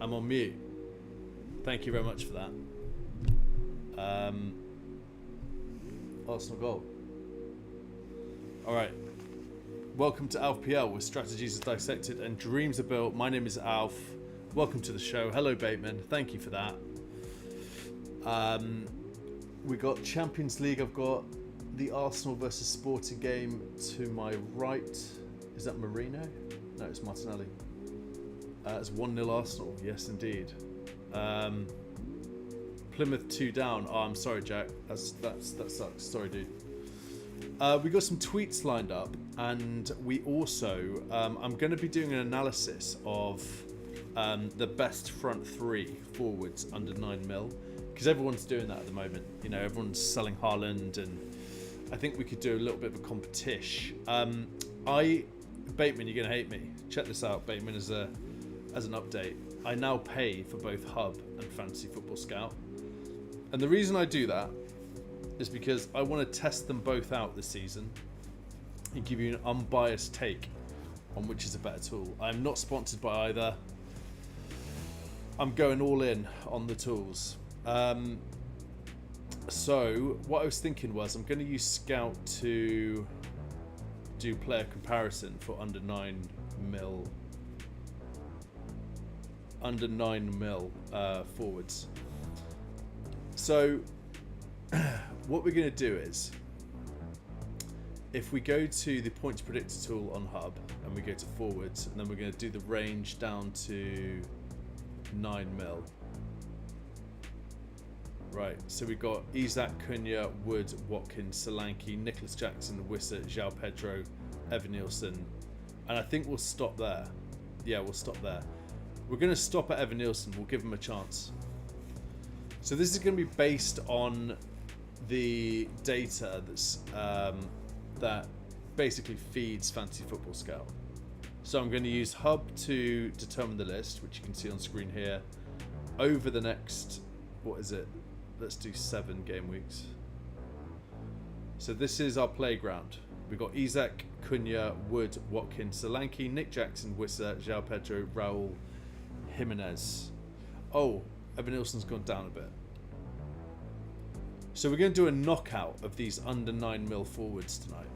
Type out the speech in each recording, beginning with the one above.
I'm on mute. Thank you very much for that. Arsenal goal. All right. Welcome to FPL, where strategies are dissected and dreams are built. My name is Alf. Welcome to the show. Hello, Bateman. Thank you for that. We got Champions League. I've got the Arsenal versus Sporting game to my right. Is that Marino? No, it's Martinelli. It's 1-0 Arsenal. Yes, indeed. Plymouth 2 down. Oh, I'm sorry, Jack. That sucks. Sorry, dude. We got some tweets lined up, and we also I'm going to be doing an analysis of the best front three forwards under 9 mil, because everyone's doing that at the moment. You know, everyone's selling Haaland, and I think we could do a little bit of a competition. Bateman, you're going to hate me. Check this out, Bateman, as an update. I now pay for both Hub and Fantasy Football Scout. And the reason I do that is because I want to test them both out this season and give you an unbiased take on which is a better tool. I'm not sponsored by either. I'm going all in on the tools. So what I was thinking was I'm going to use Scout to do player comparison for under 9 mil forwards. So what we're going to do is, if we go to the points predictor tool on Hub and we go to forwards, and then we're going to do the range down to 9 mil. Right, so we've got Isak, Cunha, Wood, Watkins, Solanke, Nicholas Jackson, Wissa, João Pedro, Evan Nielsen, and I think we'll stop there. Yeah, we'll stop there. We're going to stop at Evan Nielsen. We'll give him a chance. So this is going to be based on the data that basically feeds Fantasy Football Scout. So I'm going to use Hub to determine the list, which you can see on screen here, over the next, what is it? Let's do 7 game weeks. So this is our playground. We've got Isak, Cunha, Wood, Watkins, Solanke, Nick Jackson, Wissa, João Pedro, Raul, Jimenez. Oh, Evan Nielsen's gone down a bit. So we're going to do a knockout of these under 9 mil forwards tonight.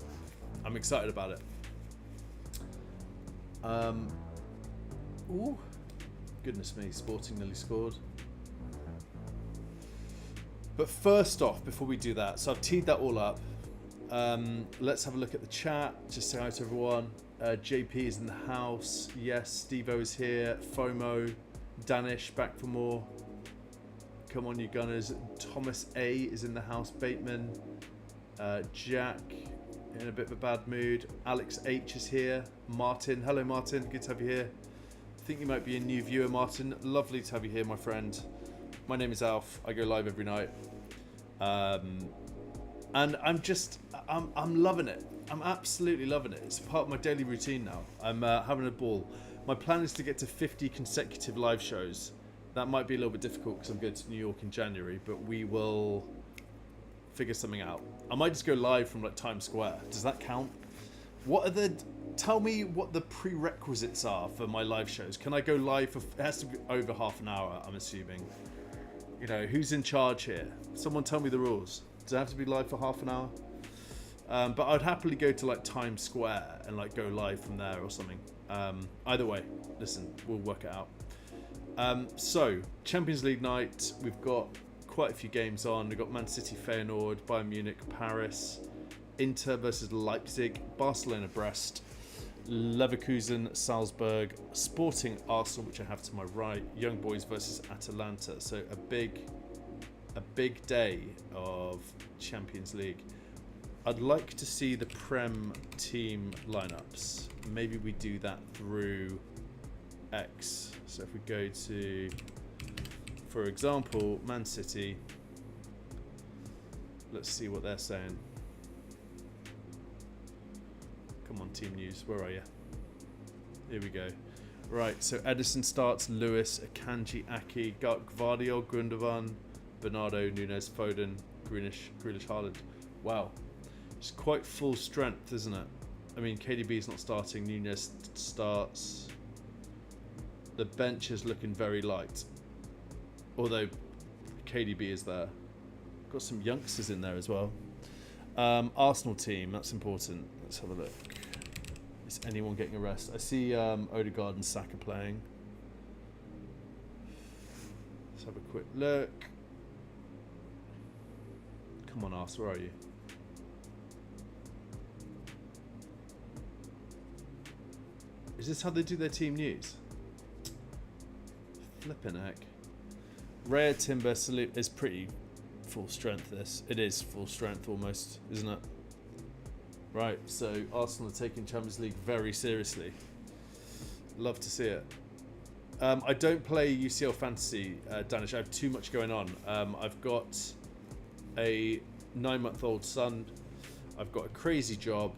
I'm excited about it. Ooh, goodness me, Sporting nearly scored. But first off, before we do that, so I've teed that all up. Let's have a look at the chat. Just say hi to everyone. JP is in the house. Yes, Steve-O is here. FOMO, Danish back for more. Come on, you Gunners. Thomas A is in the house. Bateman, Jack in a bit of a bad mood. Alex H is here. Martin, hello Martin, good to have you here. I think you might be a new viewer, Martin. Lovely to have you here, my friend. My name is Alf. I go live every night, and I'm loving it. I'm absolutely loving it. It's part of my daily routine now. I'm having a ball. My plan is to get to 50 consecutive live shows. That might be a little bit difficult because I'm going to New York in January, but we will figure something out. I might just go live from like Times Square. Does that count? Tell me what the prerequisites are for my live shows. Can I go live for, it has to be over half an hour, I'm assuming. You know, who's in charge here? Someone tell me the rules. Does it have to be live for half an hour? But I'd happily go to like Times Square and like go live from there or something. Either way, listen, we'll work it out. So, Champions League night, we've got quite a few games on. We've got Man City, Feyenoord, Bayern Munich, Paris, Inter versus Leipzig, Barcelona, Brest, Leverkusen, Salzburg, Sporting, Arsenal, which I have to my right, Young Boys versus Atalanta. So a big day of Champions League. I'd like to see the Prem team lineups. Maybe we do that through X. So if we go to, for example, Man City, let's see what they're saying. Come on, Team News, where are you? Here we go. Right, so Edison starts, Lewis, Akanji, Aki, Gvardiol, Gundogan, Bernardo, Nunes, Foden, Grealish, Haaland. Wow, it's quite full strength, isn't it? I mean, KDB's not starting, Nunes starts. The bench is looking very light. Although KDB is there. Got some youngsters in there as well. Arsenal team, that's important. Let's have a look. Is anyone getting a rest? I see Odegaard and Saka playing. Let's have a quick look. Come on, Arsenal, where are you? Is this how they do their team news? Flippin' heck. Rare Timber Salute is pretty full strength, this. It is full strength almost, isn't it? Right, so Arsenal are taking Champions League very seriously. Love to see it. I don't play UCL Fantasy, Danish. I have too much going on. I've got a 9-month-old son. I've got a crazy job.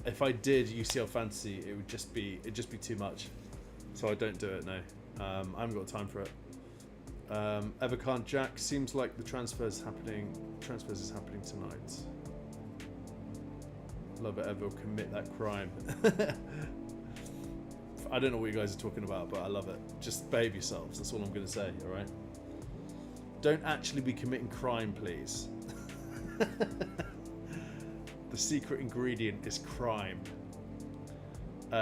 If I did UCL Fantasy, it'd just be too much. So I don't do it, no. I haven't got time for it. Evercard Jack, seems like the transfers is happening tonight. Love it, Ever will commit that crime. I don't know what you guys are talking about, but I love it. Just behave yourselves, that's all I'm going to say, alright? Don't actually be committing crime, please. The secret ingredient is crime.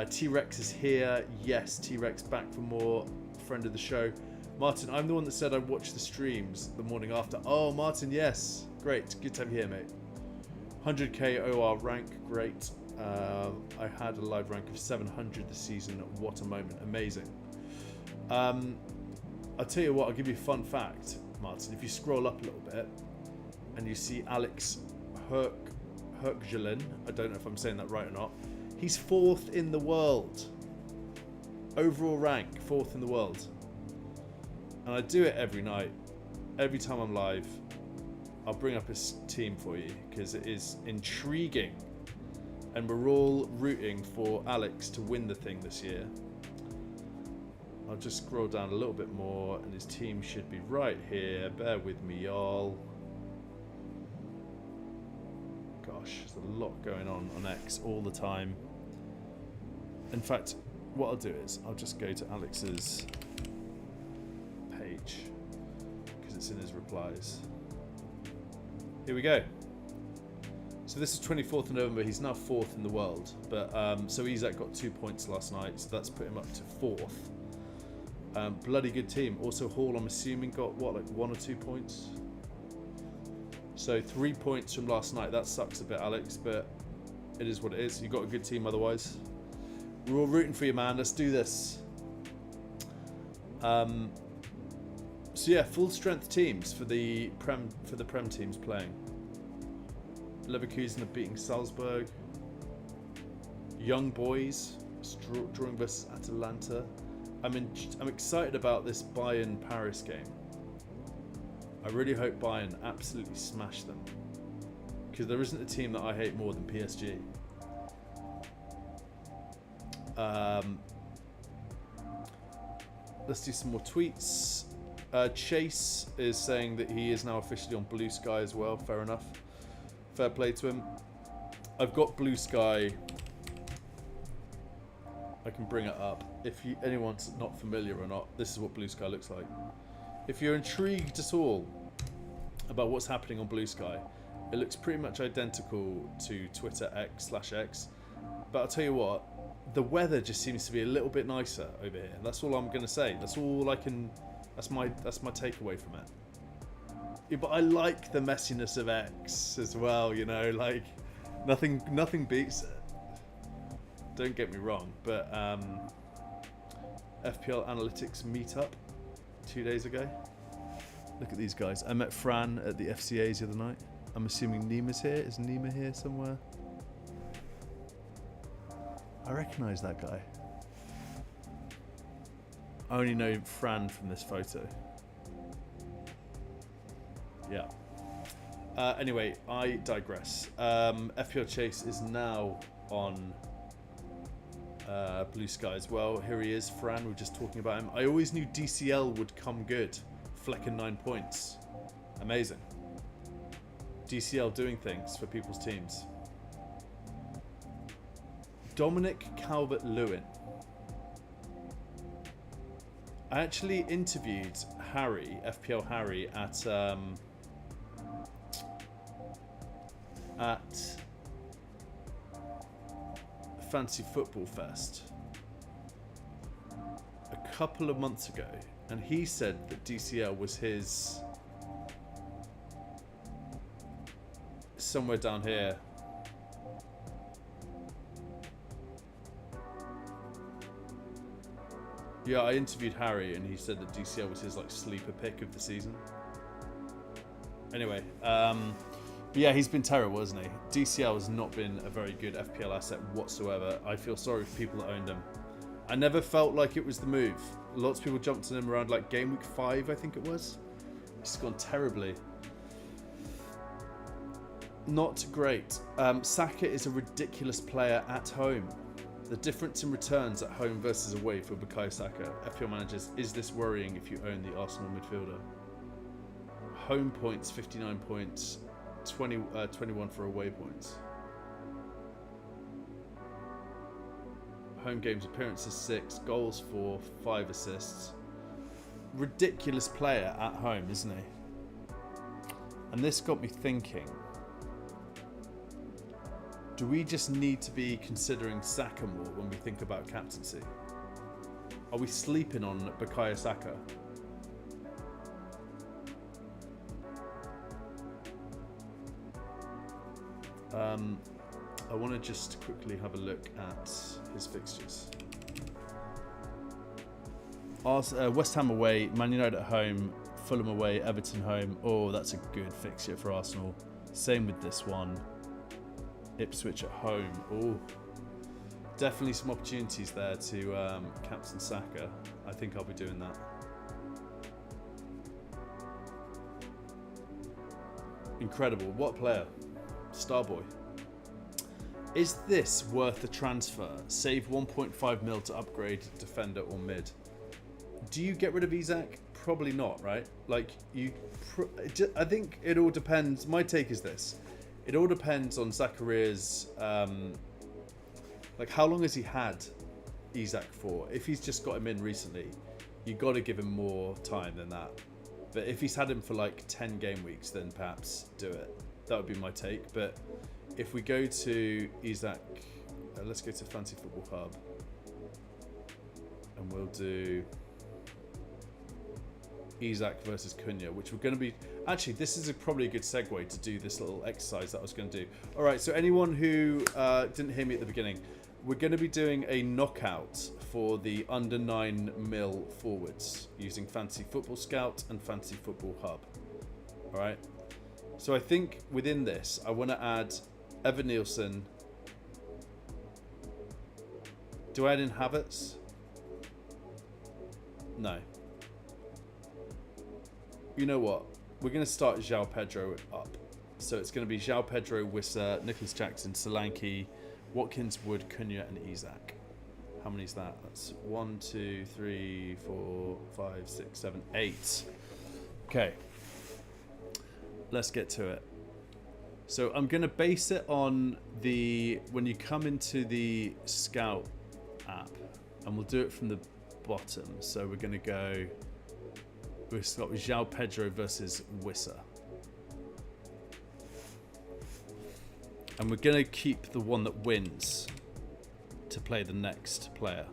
T-Rex is here. Yes, T-Rex back for more. Friend of the show. Martin, I'm the one that said I'd watch the streams the morning after. Oh, Martin, yes. Great. Good to have you here, mate. 100k OR rank. Great. I had a live rank of 700 this season. What a moment. Amazing. I'll tell you what, I'll give you a fun fact, Martin. If you scroll up a little bit and you see Alex Herkjelen, I don't know if I'm saying that right or not, he's 4th in the world. Overall rank, 4th in the world. And I do it every night. Every time I'm live, I'll bring up his team for you because it is intriguing. And we're all rooting for Alex to win the thing this year. I'll just scroll down a little bit more and his team should be right here. Bear with me, y'all. Gosh, there's a lot going on X all the time. In fact, what I'll do is I'll just go to Alex's page because it's in his replies. Here we go. So this is 24th of November. He's now 4th in the world, but so Isaac got 2 points last night, so that's put him up to 4th. Bloody good team. Also Hall, I'm assuming, got what, like 1 or 2 points. So 3 points from last night. That sucks a bit, Alex, but it is what it is. You got a good team otherwise. We're all rooting for you, man. Let's do this. So yeah, full strength teams for the Prem teams playing. Leverkusen are beating Salzburg. Young boys drawing versus Atalanta. I'm excited about this Bayern Paris game. I really hope Bayern absolutely smash them because there isn't a team that I hate more than PSG. Let's do some more tweets. Chase is saying that he is now officially on Blue Sky as well. Fair enough. Fair play to him. I've got Blue Sky. I can bring it up. If anyone's not familiar or not, this is what Blue Sky looks like. If you're intrigued at all about what's happening on Blue Sky, it looks pretty much identical to Twitter X/X. But I'll tell you what, the weather just seems to be a little bit nicer over here. That's all I'm going to say. That's all I can. That's my takeaway from it. Yeah, but I like the messiness of X as well. You know, like nothing beats it. Don't get me wrong, but FPL Analytics meetup 2 days ago. Look at these guys. I met Fran at the FCAs the other night. I'm assuming Nima's here. Is Nima here somewhere? I recognise that guy. I only know Fran from this photo. Yeah. Anyway, I digress. FPL Chase is now on Blue Sky as well. Here he is, Fran. We were just talking about him. I always knew DCL would come good. Flecken 9 points. Amazing. DCL doing things for people's teams. Dominic Calvert-Lewin. I actually interviewed Harry, FPL Harry, at Fancy Football Fest a couple of months ago, and he said that DCL was his somewhere down here. Yeah, I interviewed Harry and he said that DCL was his like sleeper pick of the season. Anyway, but yeah, he's been terrible, hasn't he? DCL has not been a very good FPL asset whatsoever. I feel sorry for people that owned him. I never felt like it was the move. Lots of people jumped on him around like Gameweek 5, I think it was. It's gone terribly. Not great. Saka is a ridiculous player at home. The difference in returns at home versus away for Bukayo Saka. FPL managers, is this worrying if you own the Arsenal midfielder? Home points, 59 points, 21 for away points. Home games appearances 6, goals 4, 5 assists. Ridiculous player at home, isn't he? And this got me thinking. Do we just need to be considering Saka more when we think about captaincy? Are we sleeping on Bukayo Saka? I want to just quickly have a look at his fixtures. West Ham away, Man United at home, Fulham away, Everton home. Oh, that's a good fixture for Arsenal. Same with this one. Ipswich at home. Oh, definitely some opportunities there to captain Saka. I think I'll be doing that. Incredible. What a player. Starboy. Is this worth the transfer? Save 1.5 mil to upgrade defender or mid. Do you get rid of Isak? Probably not, right? Like, I think it all depends. My take is this. It all depends on Zachariah's, like how long has he had Isak for? If he's just got him in recently, you got to give him more time than that. But if he's had him for like 10 game weeks, then perhaps do it. That would be my take. But if we go to Isak, let's go to Fancy Football Hub. And we'll do Isak versus Cunha, which we're going to be... Actually, this is probably a good segue to do this little exercise that I was going to do. All right, so anyone who didn't hear me at the beginning, we're going to be doing a knockout for the under 9 mil forwards using Fancy Football Scout and Fancy Football Hub. All right. So I think within this, I want to add Evan Nielsen. Do I add in Havertz? No. You know what? We're going to start João Pedro up. So it's going to be João Pedro, Wissa, Nicholas Jackson, Solanke, Watkins, Wood, Cunha, and Isak. How many is that? That's 1, 2, 3, 4, 5, 6, 7, 8. Okay. Let's get to it. So I'm going to base it on when you come into the Scout app, and we'll do it from the bottom. So we're going to go... We've got João Pedro versus Wissa. And we're going to keep the one that wins to play the next player,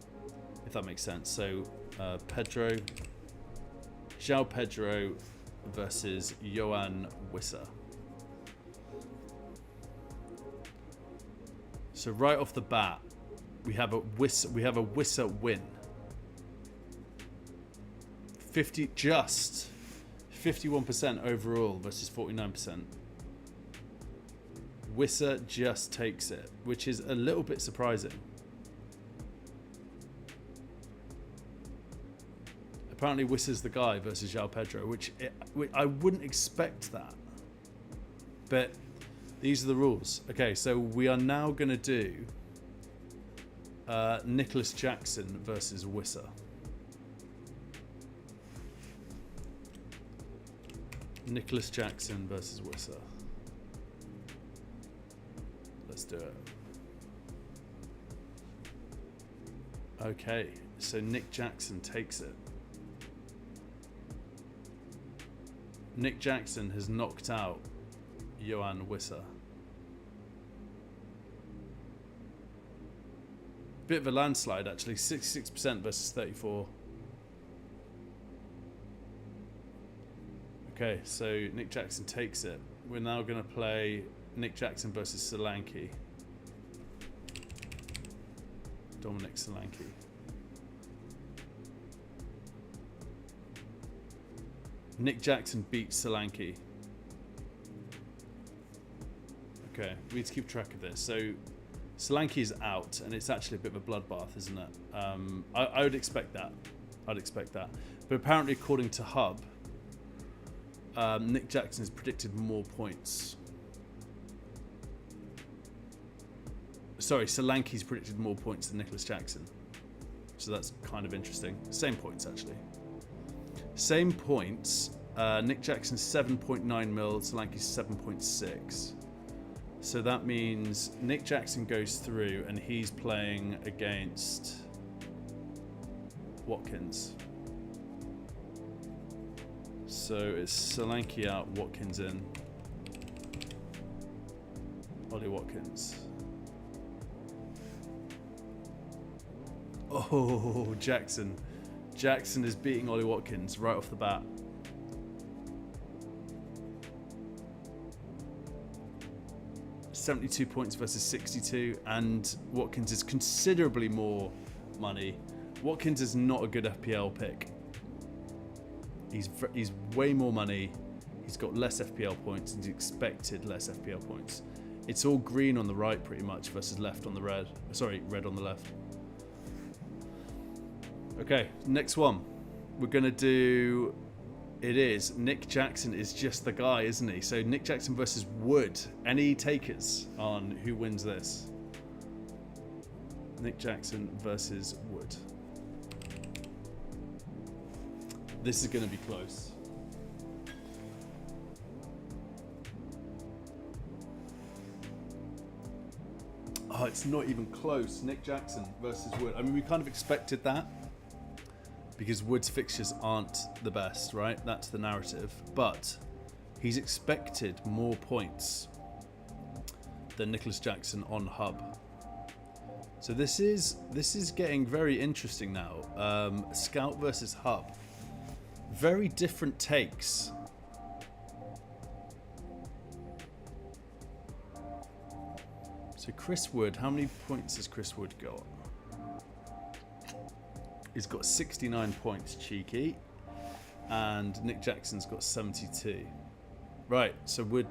if that makes sense. So João Pedro versus Johan Wissa. So right off the bat, we have a Wissa win. 51% overall versus 49%. Wissa just takes it, which is a little bit surprising. Apparently Wissa's the guy versus João Pedro, which I wouldn't expect that. But these are the rules. Okay, so we are now going to do Nicholas Jackson versus Wissa. Nicholas Jackson versus Wissa. Let's do it. Okay, so Nick Jackson takes it. Nick Jackson has knocked out Johan Wissa. Bit of a landslide, actually. 66% versus 34%. Okay, so Nick Jackson takes it. We're now going to play Nick Jackson versus Solanke. Dominic Solanke. Nick Jackson beats Solanke. Okay, we need to keep track of this. So Solanke is out, and it's actually a bit of a bloodbath, isn't it? I would expect that. I'd expect that. But apparently, according to Hub, Nick Jackson has predicted more points. Sorry, Solanke's predicted more points than Nicholas Jackson. So that's kind of interesting. Same points, actually. Same points. Nick Jackson's 7.9 mil, Solanke's 7.6. So that means Nick Jackson goes through and he's playing against Watkins. So it's Solanke out, Watkins in. Ollie Watkins. Oh, Jackson. Jackson is beating Ollie Watkins right off the bat. $72 points versus 62, and Watkins is considerably more money. Watkins is not a good FPL pick. He's way more money. He's got less FPL points, and he's expected less FPL points. It's all green on the right pretty much versus left on the red. Sorry, red on the left. Okay, next one. We're gonna do. It is Nick Jackson is just the guy, isn't he? So Nick Jackson versus Wood. Any takers on who wins this? Nick Jackson versus Wood. This is going to be close. Oh, it's not even close. Nick Jackson versus Wood. I mean, we kind of expected that, because Wood's fixtures aren't the best, right? That's the narrative. But he's expected more points than Nicholas Jackson on Hub. So this is getting very interesting now. Scout versus Hub. Very different takes. So Chris Wood, how many points has Chris Wood got? He's got 69 points, cheeky. And Nick Jackson's got 72. Right, so Wood,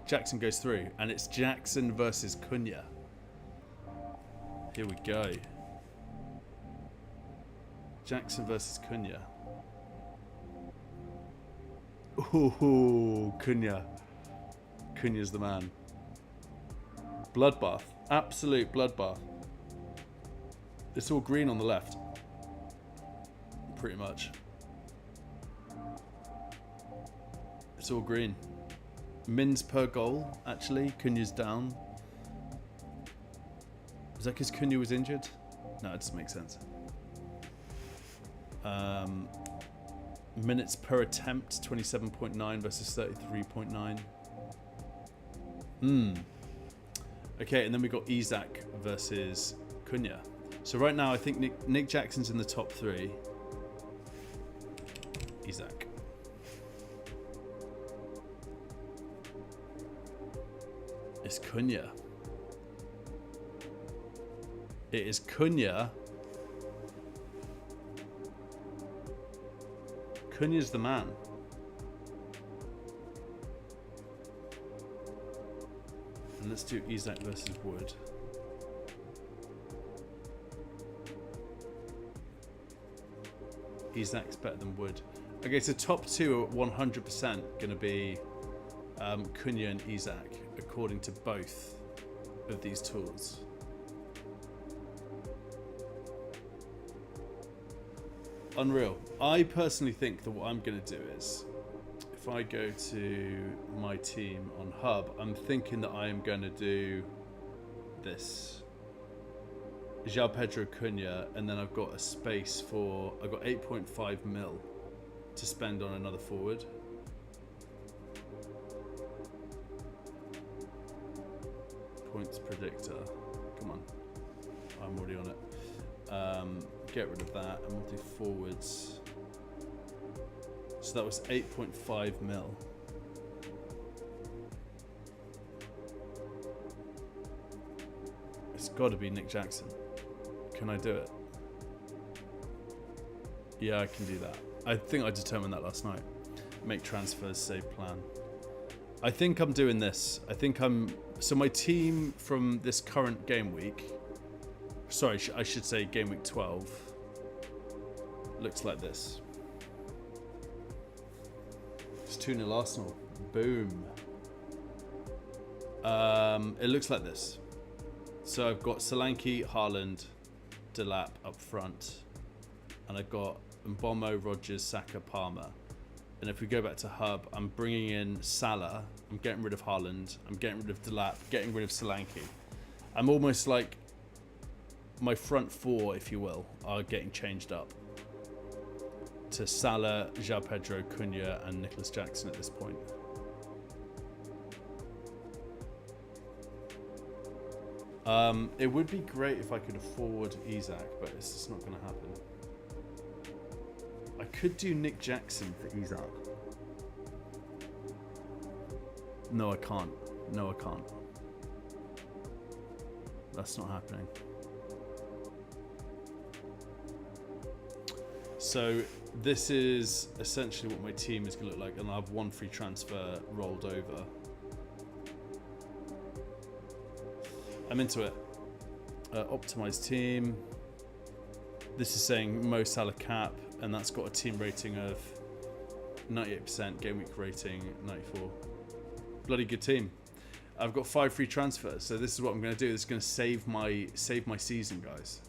Jackson goes through, and it's Jackson versus Cunha. Here we go. Jackson versus Cunha. Ooh, Cunha. Cunha's the man. Bloodbath. Absolute bloodbath. It's all green on the left. Pretty much. It's all green. Mins per goal, actually. Cunha's down. Is that because Cunha was injured? No, it doesn't make sense. Minutes per attempt, 27.9 versus 33.9. Okay, and then we got Isaac versus Cunha. So right now, I think Nick Jackson's in the top three. Isaac. It's Cunha. It is Cunha. Cunha's the man. And let's do Isaac versus Wood. Isaac's better than Wood. Okay, so top two are 100% going to be Cunha and Isaac, according to both of these tools. Unreal. I personally think that what I'm going to do is, if I go to my team on Hub, I'm thinking that I am going to do this. João Pedro Cunha, and then I've got a space for, I've got 8.5 mil to spend on another forward. points predictor. Come on. I'm already on it. Get rid of that and we'll do forwards. So that was 8.5 mil. It's got to be Nick Jackson. Can I do it? Yeah, I can do that. I think I determined that last night. Make transfers, save plan. I think I'm doing this. So my team from this current game week, sorry, I should say game week 12, looks like this. It's 2-0 Arsenal. Boom. It looks like this. So I've got Solanke, Haaland, Delap up front. And I've got Mbomo, Rodgers, Saka, Palmer. And if we go back to Hub, I'm bringing in Salah. I'm getting rid of Haaland. I'm getting rid of Delap. Getting rid of Solanke. I'm almost like my front four, if you will, are getting changed up to Salah, João Pedro, Cunha, and Nicholas Jackson at this point. It would be great if I could afford Isak, but it's just not going to happen. I could do Nick Jackson for Isak. No, I can't. No, I can't. That's not happening. So this is essentially what my team is going to look like, and I'll have one free transfer rolled over. I'm into it. Optimized team. This is saying Mo Salah cap, and that's got a team rating of 98%, game week rating 94. Bloody good team. I've got 5 free transfers, so this is what I'm going to do. This is going to save my season, guys.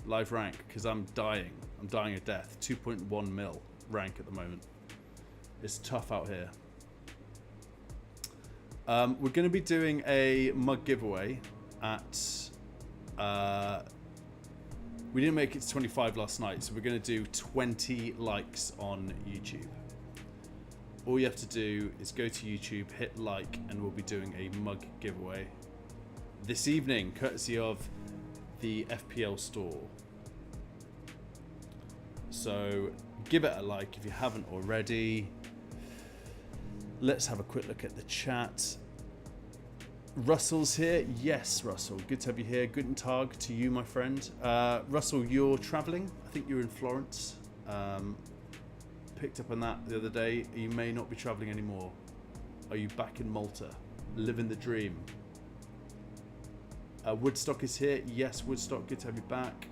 Live rank, because I'm dying. I'm dying a death. 2.1 mil rank at the moment. It's tough out here. We're going to be doing a mug giveaway at... we didn't make it to 25 last night, so we're going to do 20 likes on YouTube. All you have to do is go to YouTube, hit like, and we'll be doing a mug giveaway this evening, courtesy of the FPL store. So give it a like if you haven't already. Let's have a quick look at the chat. Russell's here. Yes, Russell. Good to have you here. Guten Tag to you, my friend. Russell, you're traveling. I think you're in Florence. Picked up on that the other day. You may not be traveling anymore. Are you back in Malta? Living the dream. Woodstock is here. Yes, Woodstock. Good to have you back.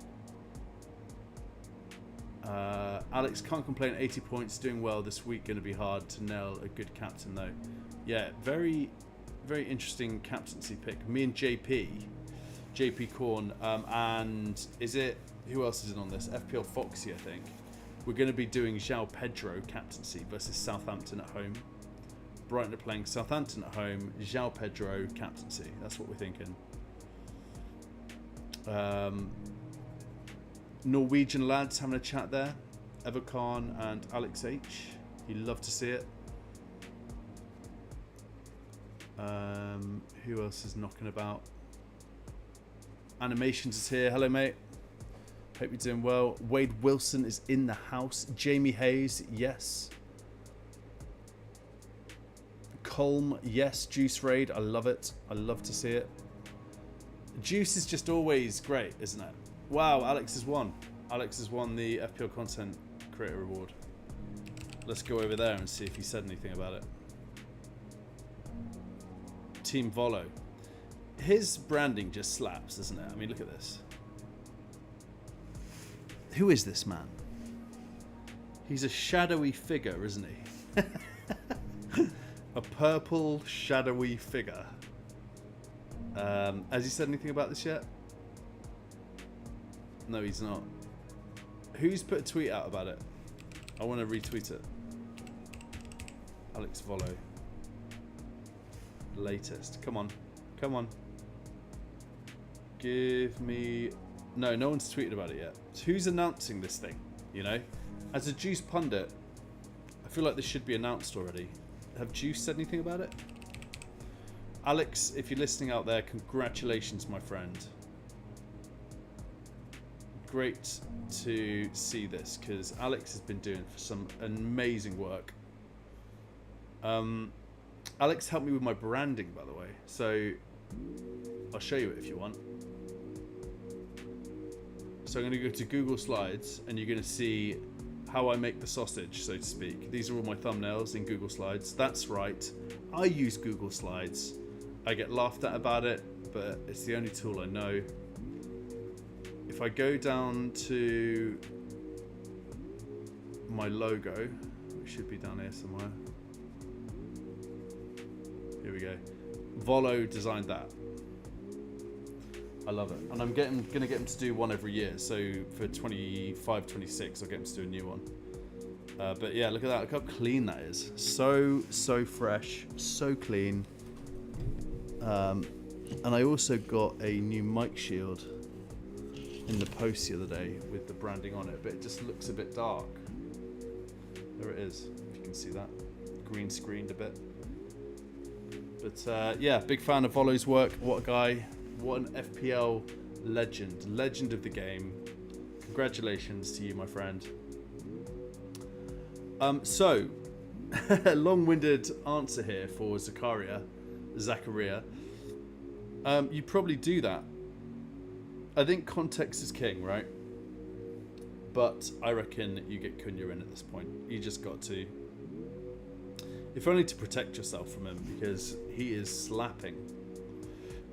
Alex, can't complain. 80 points. Doing well this week. Going to be hard to nail a good captain, though. Yeah, very... very interesting captaincy pick. Me and JP Corn, and is it, who else is in on this? FPL Foxy, I think. We're going to be doing João Pedro captaincy versus Southampton at home. Brighton are playing Southampton at home. João Pedro captaincy. That's what we're thinking. Norwegian lads having a chat there. Evercon and Alex H. You love to see it. Who else is knocking about? Animations is here. Hello, mate. Hope you're doing well. Wade Wilson is in the house. Jamie Hayes, yes. Colm, yes. Juice Raid, I love it. I love to see it. Juice is just always great, isn't it? Wow, Alex has won. Alex has won the FPL Content Creator Award. Let's go over there and see if he said anything about it. Team Volo. His branding just slaps, doesn't it? I mean, look at this. Who is this man? He's a shadowy figure, isn't he? A purple shadowy figure. Has he said anything about this yet? No, he's not. Who's put a tweet out about it? I want to retweet it. Alex Volo. Latest. Come on. Come on. Give me... No, no one's tweeted about it yet. So who's announcing this thing? You know? As a Juice pundit, I feel like this should be announced already. Have Juice said anything about it? Alex, if you're listening out there, congratulations, my friend. Great to see this, because Alex has been doing some amazing work. Alex helped me with my branding, by the way, so I'll show you it if you want. So I'm going to go to Google Slides, and you're going to see how I make the sausage, so to speak. These are all my thumbnails in Google Slides. That's right, I use Google Slides. I get laughed at about it, but it's the only tool I know. If I go down to my logo, which should be down here somewhere. Here we go. Volo designed that. I love it. And I'm going to get him to do one every year. So for 25, 26, I'll get him to do a new one. But yeah, look at that. Look how clean that is. So fresh. So clean. And I also got a new mic shield in the post the other day with the branding on it. But it just looks a bit dark. There it is. If you can see that. Green screened a bit. But yeah, big fan of Volo's work. What a guy. What an FPL legend of the game. Congratulations to you, my friend. So, long-winded answer here for Zachariah. You probably do that. I think context is king, right? But I reckon you get Cunha in at this point. You just got to. If only to protect yourself from him, because he is slapping.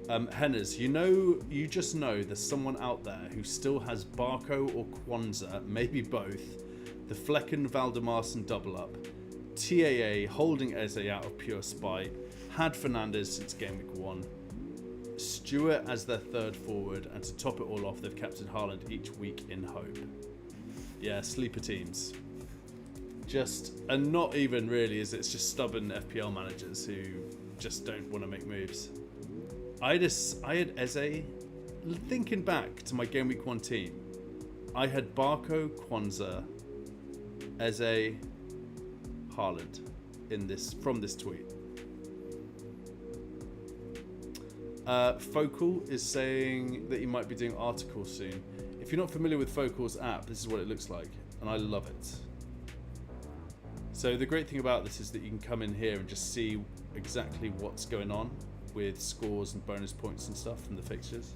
Henners, you just know there's someone out there who still has Barco or Kwanzaa, maybe both, the Flecken Valdemarson double up, TAA holding Eze out of pure spite, had Fernandes since Gameweek 1, Stewart as their third forward, and to top it all off, they've captained Haaland each week in hope. Yeah, sleeper teams. And not even really, it's just stubborn FPL managers who just don't want to make moves. I had Eze, thinking back to my Game Week 1 team, I had Barco, Kwanzaa, Eze, Haaland from this tweet. Focal is saying that you might be doing articles soon. If you're not familiar with Focal's app, this is what it looks like, and I love it. So the great thing about this is that you can come in here and just see exactly what's going on with scores and bonus points and stuff from the fixtures.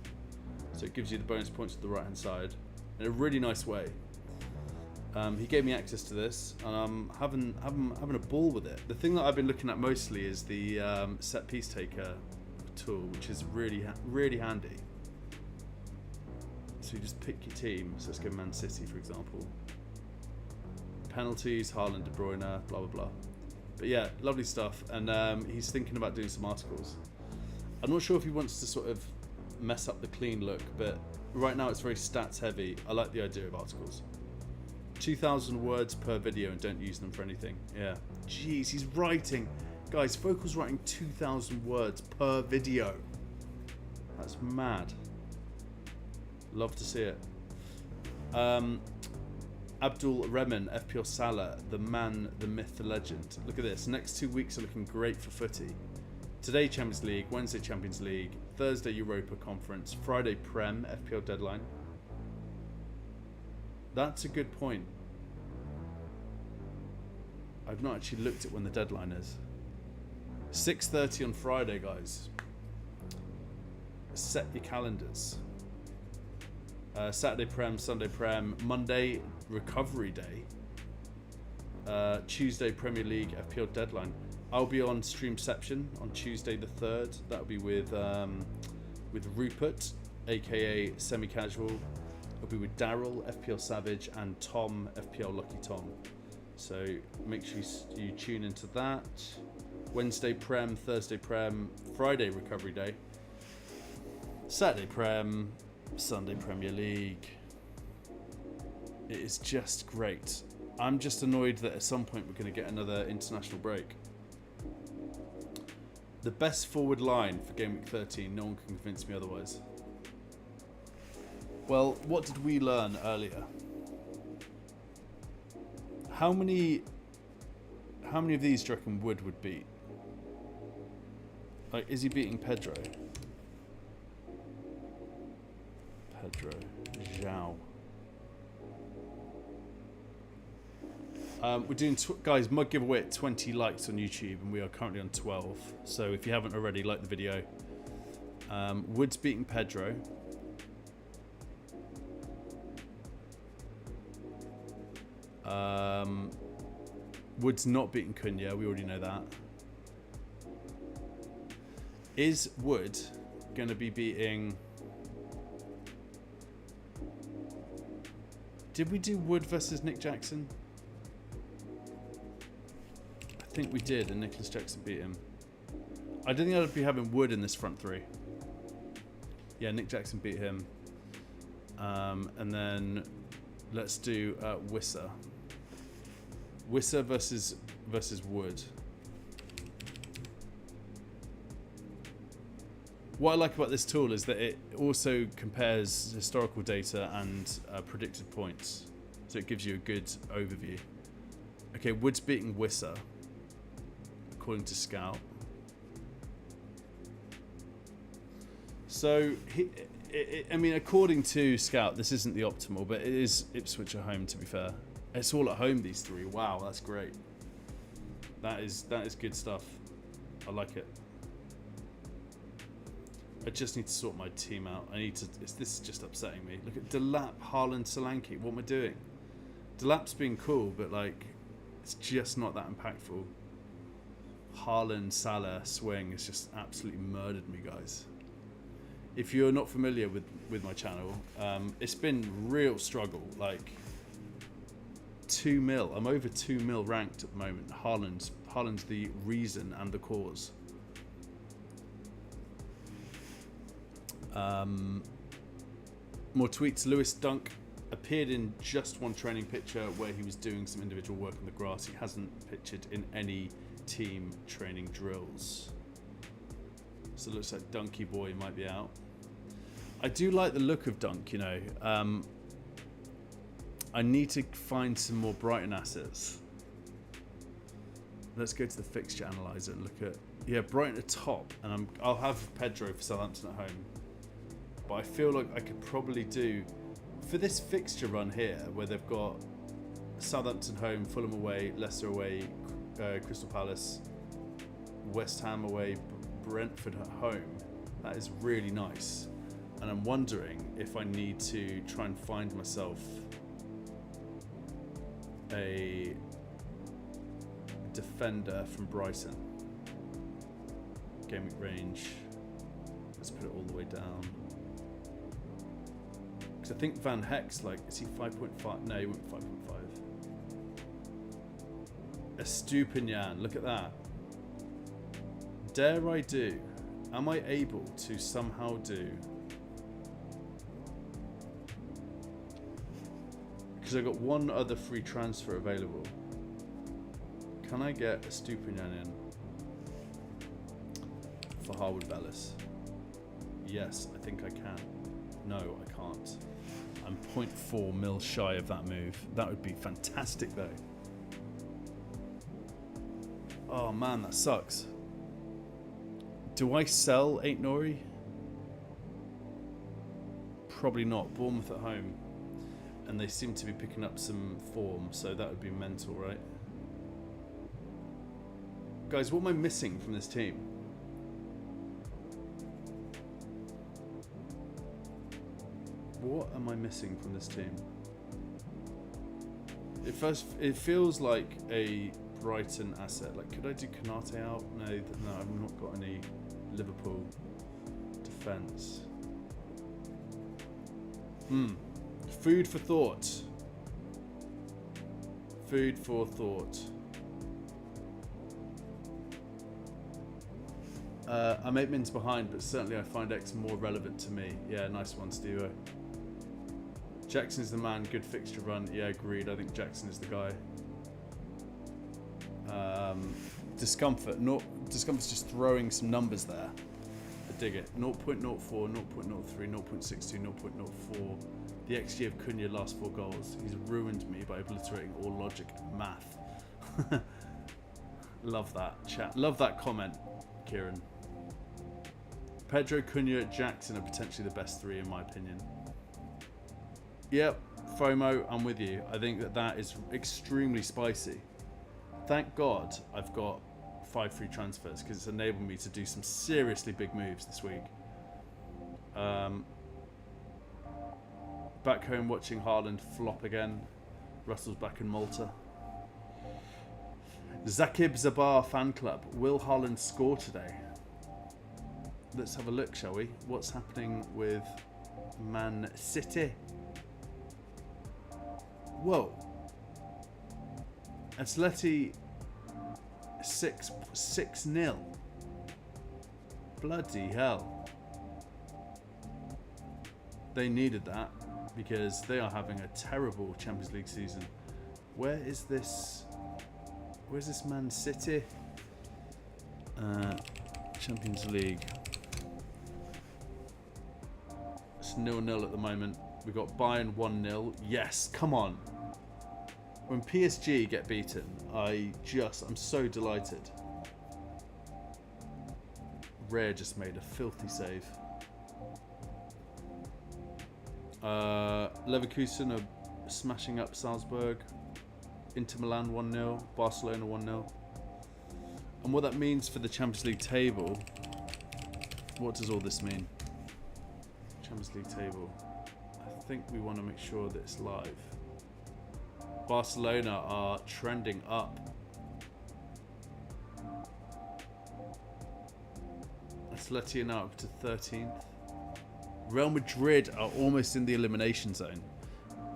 So it gives you the bonus points to the right hand side in a really nice way. He gave me access to this, and I'm having a ball with it. The thing that I've been looking at mostly is the set piece taker tool, which is really handy. So you just pick your team. So let's go Man City, for example. Penalties, Haaland, De Bruyne, blah blah blah. But yeah, lovely stuff. And he's thinking about doing some articles. I'm not sure if he wants to sort of mess up the clean look, but right now it's very stats heavy. I like the idea of articles. 2,000 words per video and don't use them for anything. Yeah. Jeez, he's writing. Guys, Focal's writing 2,000 words per video. That's mad. Love to see it. Abdul Rehman, FPL Salah, the man, the myth, the legend. Look at this. Next 2 weeks are looking great for footy. Today Champions League, Wednesday Champions League, Thursday Europa Conference, Friday Prem, FPL deadline. That's a good point. I've not actually looked at when the deadline is. 6:30 on Friday, guys. Set your calendars. Saturday Prem, Sunday Prem, Monday Recovery Day, Tuesday Premier League FPL deadline. I'll be on Streamception on Tuesday the 3rd. That'll be with Rupert, aka Semi Casual. I'll be with Daryl, FPL Savage, and Tom, FPL Lucky Tom. So make sure you tune into that. Wednesday Prem, Thursday Prem, Friday Recovery Day, Saturday Prem, Sunday Premier League. It is just great. I'm just annoyed that at some point we're going to get another international break. The best forward line for Game Week 13, no one can convince me otherwise. Well, what did we learn earlier? How many of these do you reckon Wood would beat? Like, is he beating Pedro? Pedro. Zhao. We're doing, guys, mug giveaway at 20 likes on YouTube, and we are currently on 12. So if you haven't already, like the video. Woods beating Pedro. Woods not beating Cunha, we already know that. Is Wood going to be beating... Did we do Wood versus Nick Jackson? I think we did, and Nicholas Jackson beat him. I don't think I'd be having Wood in this front three. Yeah, Nick Jackson beat him. And then let's do Wissa. Wissa versus Wood. What I like about this tool is that it also compares historical data and predicted points. So it gives you a good overview. Okay, Wood's beating Wissa, according to Scout. So, I mean, according to Scout, this isn't the optimal, but it is Ipswich at home, to be fair. It's all at home, these three. Wow, that's great. That is good stuff. I like it. I just need to sort my team out. This is just upsetting me. Look at Delap, Haaland, Solanke. What am I doing? Delap's been cool, but like, it's just not that impactful. Haaland, Salah, swing has just absolutely murdered me, guys. If you're not familiar with my channel, it's been real struggle. Like 2 mil. I'm over 2 mil ranked at the moment. Haaland's the reason and the cause. More tweets. Lewis Dunk appeared in just one training picture where he was doing some individual work on the grass. He hasn't pictured in any team training drills. So it looks like Dunky Boy might be out. I do like the look of Dunk, you know. I need to find some more Brighton assets. Let's go to the fixture analyzer and look at... Yeah, Brighton at top. And I'll have Pedro for Southampton at home. But I feel like I could probably do... For this fixture run here, where they've got Southampton home, Fulham away, Leicester away, Crystal Palace, West Ham away, Brentford at home. That is really nice. And I'm wondering if I need to try and find myself a defender from Brighton. Gameweek range. Let's put it all the way down. Because I think Van Heck's like, is he 5.5? No, he went 5.5. Estupinian, look at that. Dare I do? Am I able to somehow do? Because I've got one other free transfer available. Can I get Estupinian in for Harwood Bellis? Yes, I think I can. No, I can't. I'm 0.4 mil shy of that move. That would be fantastic though. Oh man, that sucks. Do I sell 8 Nori? Probably not. Bournemouth at home. And they seem to be picking up some form, so that would be mental, right? Guys, what am I missing from this team? What am I missing from this team? It feels like a Brighton asset. Like, could I do Konate out? No, I've not got any Liverpool defence. Food for thought. Food for thought. I'm 8 minutes behind, but certainly I find X more relevant to me. Yeah, nice one, Steve. Jackson's the man, good fixture run. Yeah, agreed. I think Jackson is the guy. Discomfort. Discomfort's just throwing some numbers there. I dig it. 0.04, 0.03, 0.62, 0.04. The XG of Cunha last 4 goals. He's ruined me by obliterating all logic and math. Love that chat. Love that comment, Kieran. Pedro, Cunha, Jackson are potentially the best three in my opinion. Yep, FOMO, I'm with you. I think that is extremely spicy. Thank God I've got 5 free transfers because it's enabled me to do some seriously big moves this week. Back home watching Haaland flop again. Russell's back in Malta. Zakib Zabar fan club. Will Haaland score today? Let's have a look, shall we? What's happening with Man City? Whoa. Atleti 6-0. Bloody hell. They needed that because they are having a terrible Champions League season. Where is this? Where's this Man City? Champions League. It's 0-0 at the moment. We've got Bayern 1-0. Yes, come on. When PSG get beaten, I'm so delighted. Rare just made a filthy save. Leverkusen are smashing up Salzburg. Inter Milan 1-0. Barcelona 1-0. And what that means for the Champions League table, what does all this mean? Champions League table. I think we want to make sure that it's live. Barcelona are trending up. Atleti now up to 13th. Real Madrid are almost in the elimination zone.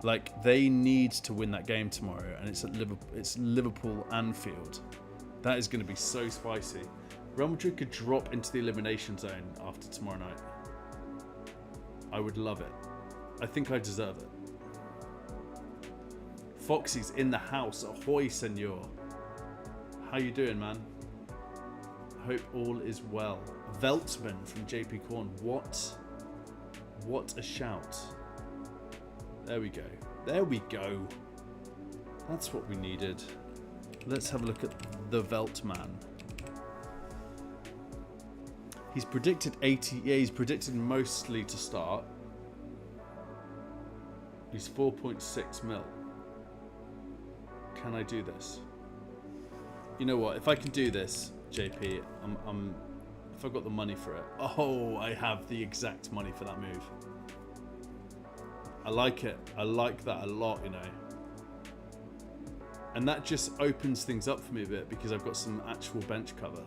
Like, they need to win that game tomorrow, and it's at Liverpool. It's Liverpool Anfield. That is going to be so spicy. Real Madrid could drop into the elimination zone after tomorrow night. I would love it. I think I deserve it. Foxy's in the house. Ahoy, senor. How you doing, man? Hope all is well. Veltman from JP Corn. What a shout. There we go. There we go. That's what we needed. Let's have a look at the Veltman. He's predicted 80. Yeah, he's predicted mostly to start. He's 4.6 mil. Can I do this? You know what? If I can do this, JP, if I've got the money for it. Oh, I have the exact money for that move. I like it. I like that a lot, you know. And that just opens things up for me a bit because I've got some actual bench cover.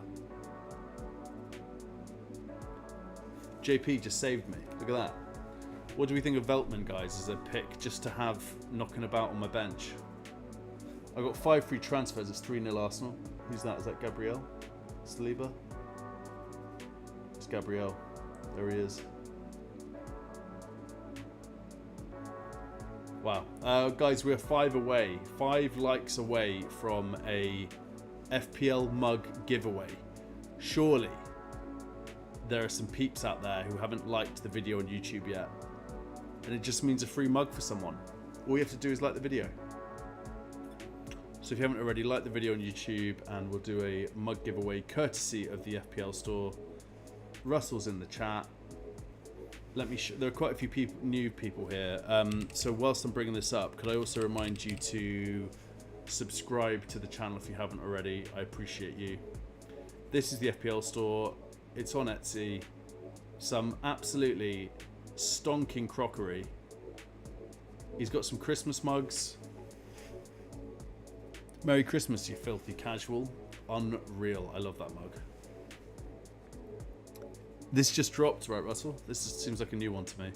JP just saved me. Look at that. What do we think of Veltman, guys, as a pick just to have knocking about on my bench? I got 5 free transfers. It's 3-0 Arsenal. Who's that? Is that Gabriel? Saliba? It's Gabriel. There he is. Wow. Guys, we're 5 away. 5 likes away from a FPL mug giveaway. Surely there are some peeps out there who haven't liked the video on YouTube yet. And it just means a free mug for someone. All you have to do is like the video. So if you haven't already, like the video on YouTube and we'll do a mug giveaway courtesy of the FPL store. Russell's in the chat. Let me there are quite a few new people here. So whilst I'm bringing this up, could I also remind you to subscribe to the channel if you haven't already? I appreciate you. This is the FPL store. It's on Etsy. Some absolutely stonking crockery. He's got some Christmas mugs. Merry Christmas, you filthy casual. Unreal. I love that mug. This just dropped, right, Russell? This seems like a new one to me.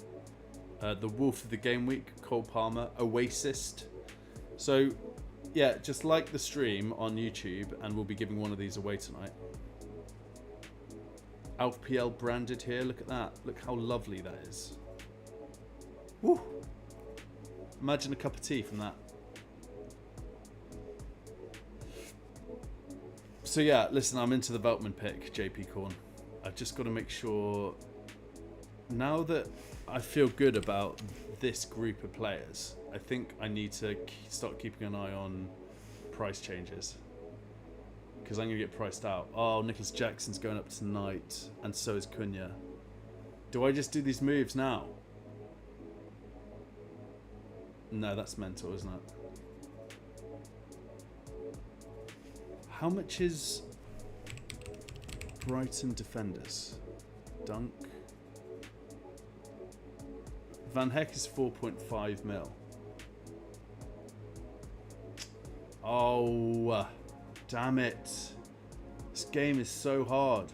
The Wolf of the Gameweek, Cole Palmer, Oasis. So, yeah, just like the stream on YouTube, and we'll be giving one of these away tonight. FPL branded here. Look at that. Look how lovely that is. Woo! Imagine a cup of tea from that. So yeah, listen, I'm into the Veltman pick, JP Corn. I've just got to make sure, now that I feel good about this group of players, I think I need to start keeping an eye on price changes. Because I'm going to get priced out. Oh, Nicholas Jackson's going up tonight, and so is Cunha. Do I just do these moves now? No, that's mental, isn't it? How much is Brighton defenders? Dunk. Van Heck is 4.5 mil. Oh, damn it. This game is so hard.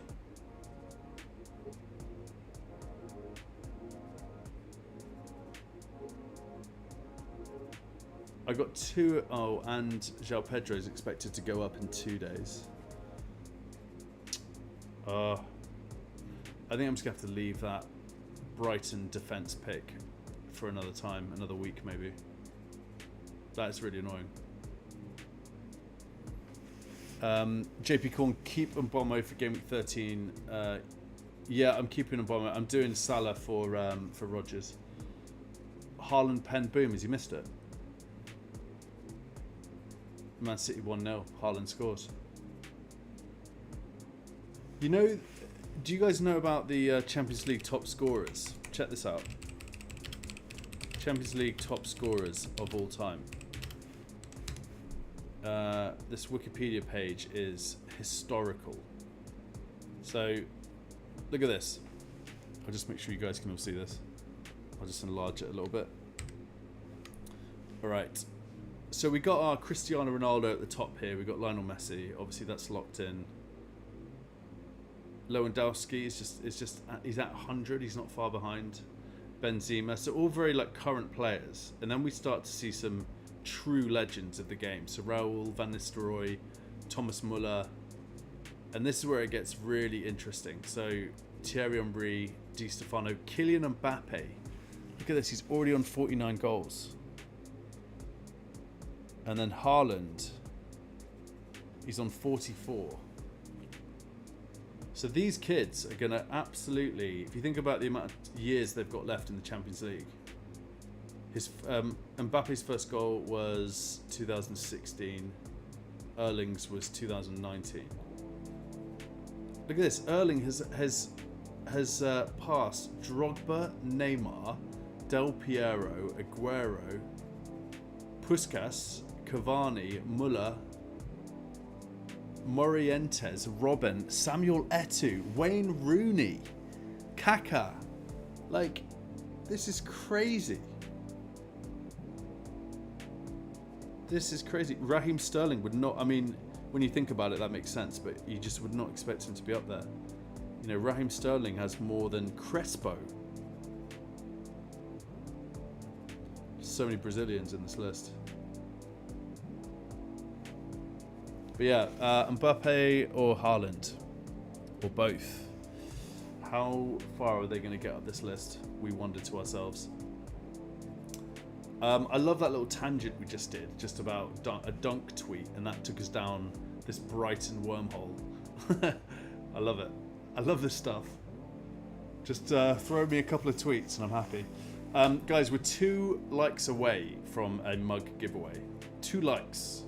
I got two. Oh, and João Pedro is expected to go up in 2 days. I think I'm just going to have to leave that Brighton defense pick for another time, another week maybe. That's really annoying. JP Corn, keep Mbomo for Gameweek 13. Yeah, I'm keeping Mbomo. I'm doing Salah for Rodgers. Haaland pen boom. Has he missed it? Man City 1-0. Haaland scores. You know, do you guys know about the Champions League top scorers? Check this out. Champions League top scorers of all time. This Wikipedia page is historical. So, look at this. I'll just make sure you guys can all see this. I'll just enlarge it a little bit. Alright. So we got our Cristiano Ronaldo at the top here. We got Lionel Messi. Obviously that's locked in. Lewandowski is just he's at 100. He's not far behind. Benzema. So all very like current players. And then we start to see some true legends of the game. So Raul, Van Nistelrooy, Thomas Muller. And this is where it gets really interesting. So Thierry Henry, Di Stefano, Kylian Mbappe. Look at this. He's already on 49 goals. And then Haaland, he's on 44. So these kids are going to absolutely, if you think about the amount of years they've got left in the Champions League, his Mbappe's first goal was 2016, Erling's was 2019. Look at this, Erling has passed Drogba, Neymar, Del Piero, Aguero, Puskas, Cavani, Muller, Morientes, Robben, Samuel Eto'o, Wayne Rooney, Kaká. Like, this is crazy. This is crazy. Raheem Sterling would not, I mean, when you think about it, that makes sense, but you just would not expect him to be up there. You know, Raheem Sterling has more than Crespo. So many Brazilians in this list. But yeah, Mbappe or Haaland, or both. How far are they going to get up this list? We wonder to ourselves. I love that little tangent we just did, just about a dunk tweet, and that took us down this Brighton wormhole. I love it. I love this stuff. Just throw me a couple of tweets and I'm happy. Guys, we're 2 likes away from a mug giveaway. 2 likes.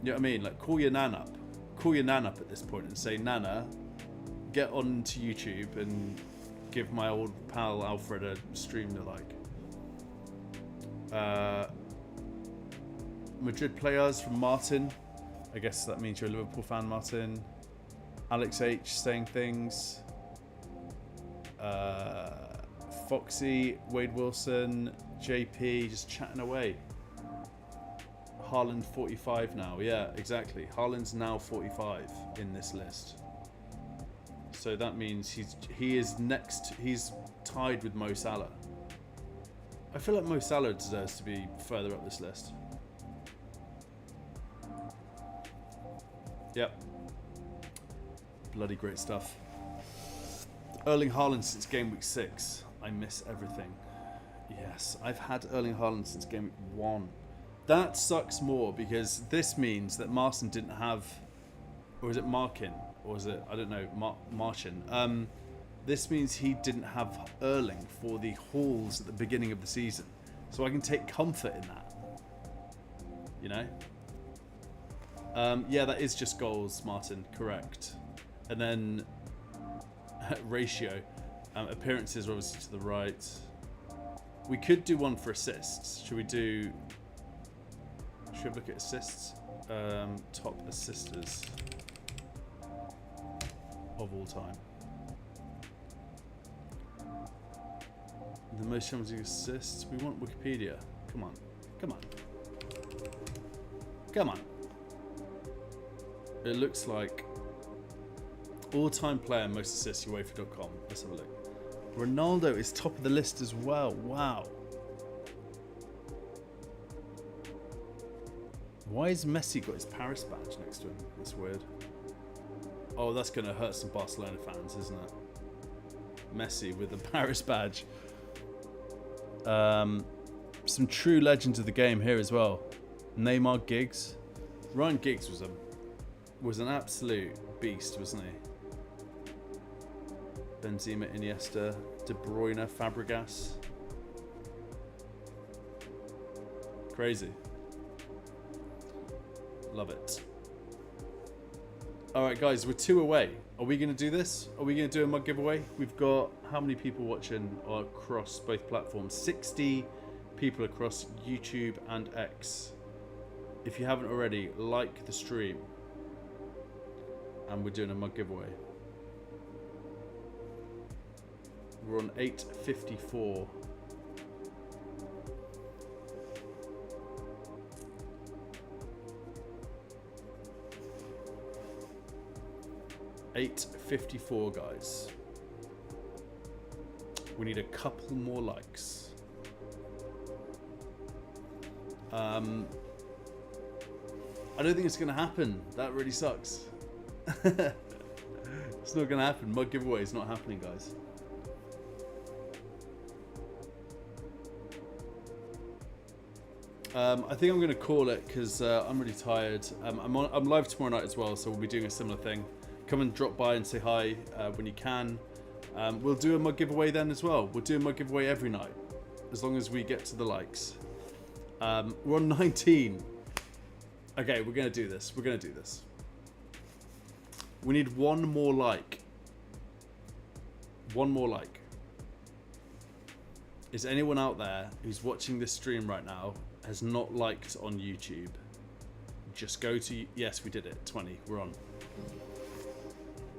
You know what I mean? Like, call your nan up. Call your nan up at this point and say, Nana, get on to YouTube and give my old pal Alfred a stream to like. Madrid players from Martin. I guess that means you're a Liverpool fan, Martin. Alex H saying things. Foxy, Wade Wilson, JP just chatting away. Haaland 45 now. Yeah, exactly. Haaland's now 45 in this list. So that means he is next. He's tied with Mo Salah. I feel like Mo Salah deserves to be further up this list. Yep. Bloody great stuff. Erling Haaland since Gameweek 6. I miss everything. Yes, I've had Erling Haaland since Gameweek 1. That sucks more because this means that Martin didn't have, or is it Markin, or is it, I don't know, Martin. This means he didn't have Erling for the hauls at the beginning of the season. So I can take comfort in that. You know? Yeah, that is just goals, Martin. Correct. And then ratio. Appearances are obviously to the right. We could do one for assists. Should we look at assists? Top assisters of all time. The most challenging assists. We want Wikipedia. Come on. Come on. Come on. It looks like all-time player, most assists, UEFA.com. Let's have a look. Ronaldo is top of the list as well. Wow. Why has Messi got his Paris badge next to him? That's weird. Oh, that's going to hurt some Barcelona fans, isn't it? Messi with the Paris badge. Some true legends of the game here as well. Neymar, Giggs. Ryan Giggs was an absolute beast, wasn't he? Benzema, Iniesta, De Bruyne, Fabregas. Crazy. Love it. Alright guys, we're 2 away. Are we going to do this? Are we going to do a mug giveaway? We've got how many people watching across both platforms? 60 people across YouTube and X. If you haven't already, like the stream. And we're doing a mug giveaway. We're on 8:54. $8.54, guys. We need a couple more likes. I don't think it's going to happen. That really sucks. It's not going to happen. Mug giveaway is not happening, guys. I think I'm going to call it because I'm really tired. I'm live tomorrow night as well, so we'll be doing a similar thing. Come and drop by and say hi when you can. We'll do a mug giveaway then as well. We'll do a mug giveaway every night, as long as we get to the likes. We're on 19. Okay, we're going to do this. We're going to do this. We need one more like. One more like. Is anyone out there who's watching this stream right now has not liked on YouTube? Just go to... Yes, we did it. 20. We're on.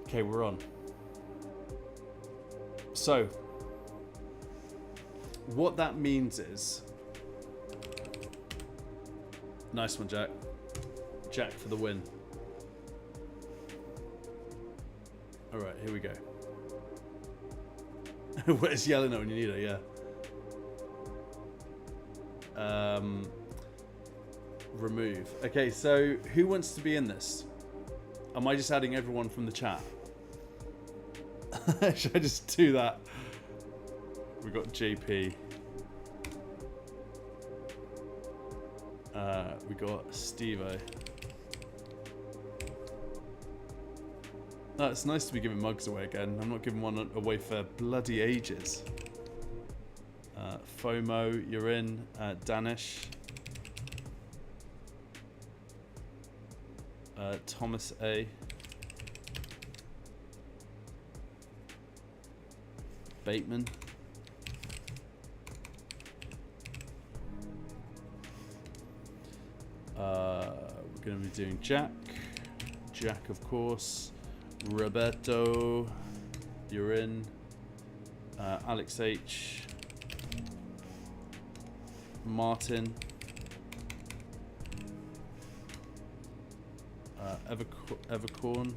Okay, we're on. So, what that means is... Nice one, Jack. Jack for the win. Alright, here we go. Where's yelling when you need her, yeah. Remove. Okay, so who wants to be in this? Am I just adding everyone from the chat? Should I just do that? We got JP. We got Steve-O. Oh, it's nice to be giving mugs away again. I'm not giving one away for bloody ages. FOMO, you're in. Danish. Thomas A. Bateman. We're going to be doing Jack. Jack, of course. Roberto, you're in. Alex H. Martin. Evercorn.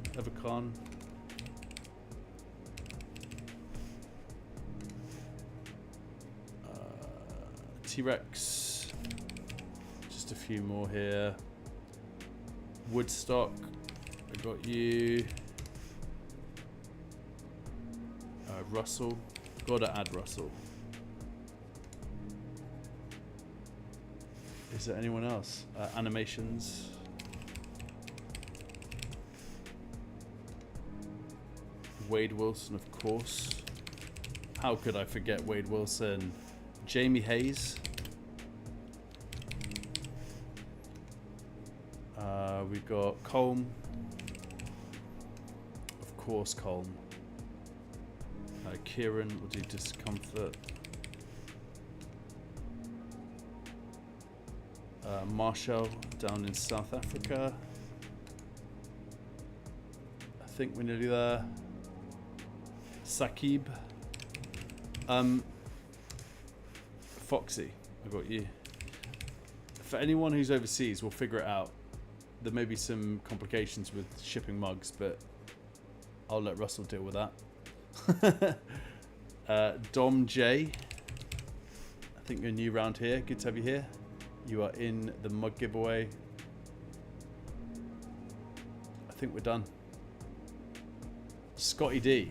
T-Rex. Just a few more here. Woodstock. I got you. Russell. Gotta add Russell. Is there anyone else? Animations. Wade Wilson, of course. How could I forget Wade Wilson? Jamie Hayes. We got Colm. Of course, Colm. Kieran will do discomfort. Marshall down in South Africa. I think we're nearly there. Sakib. Foxy, I got you. For anyone who's overseas, we'll figure it out. There may be some complications with shipping mugs, but I'll let Russell deal with that. Dom J. I think you're new around here. Good to have you here. You are in the mug giveaway. I think we're done. Scotty D.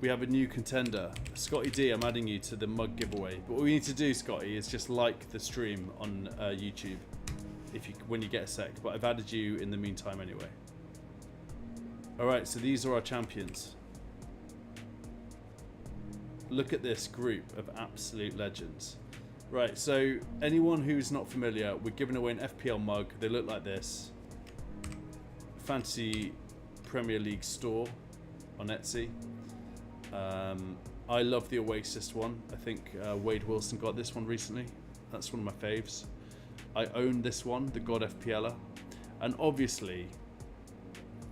We have a new contender. Scotty D, I'm adding you to the mug giveaway. But what we need to do, Scotty, is just like the stream on YouTube when you get a sec. But I've added you in the meantime anyway. Alright, so these are our champions. Look at this group of absolute legends. Right, so anyone who's not familiar, we're giving away an FPL mug. They look like this. Fantasy Premier League store on Etsy. I love the Oasis one. I think Wade Wilson got this one recently. That's one of my faves. I own this one, the God FPLer. And obviously,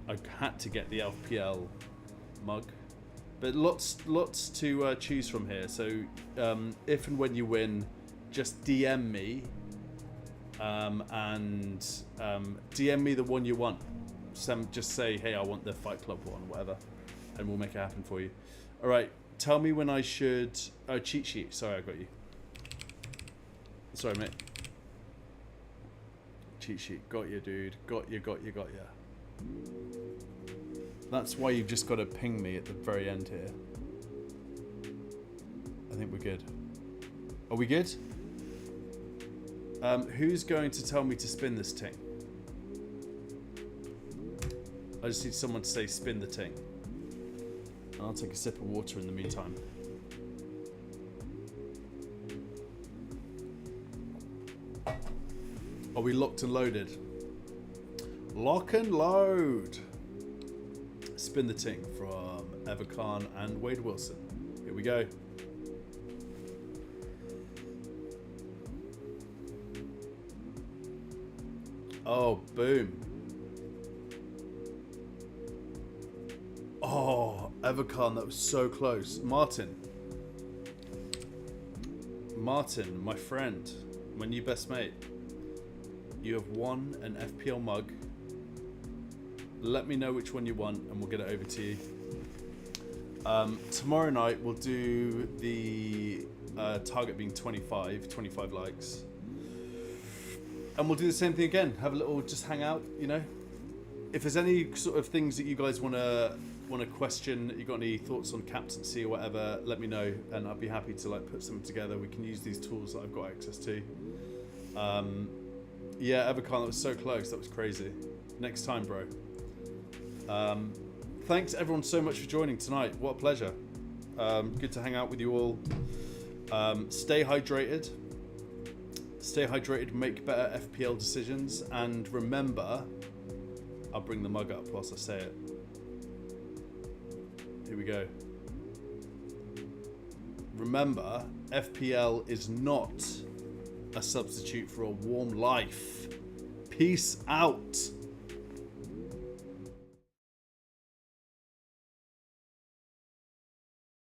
I had to get the FPL mug. But lots to choose from here. So if and when you win, just DM me. And DM me the one you want. Just say, hey, I want the Fight Club one, whatever. And we'll make it happen for you. All right, tell me when I should... Oh, cheat sheet. Sorry, I got you. Sorry, mate. Cheat sheet. Got you, dude. Got you. That's why you've just got to ping me at the very end here. I think we're good. Are we good? Who's going to tell me to spin this ting? I just need someone to say spin the ting. I'll take a sip of water in the meantime. Are we locked and loaded? Lock and load. Spin the ting from Everkhan and Wade Wilson. Here we go. Oh, boom. Oh, Everkhan, that was so close. Martin, my friend, my new best mate. You have won an FPL mug. Let me know which one you want and we'll get it over to you. Tomorrow night we'll do the target being 25 likes. And we'll do the same thing again. Have a little, just hang out, you know. If there's any sort of things that you guys want to question, you got any thoughts on captaincy or whatever, let me know and I'll be happy to like put something together. We can use these tools that I've got access to. Yeah, Evercon, that was so close. That was crazy. Next time, bro. Thanks everyone so much for joining tonight. What a pleasure. Good to hang out with you all. Stay hydrated. Stay hydrated, make better FPL decisions, and remember, I'll bring the mug up whilst I say it. Here we go. Remember, FPL is not a substitute for a warm life. Peace out.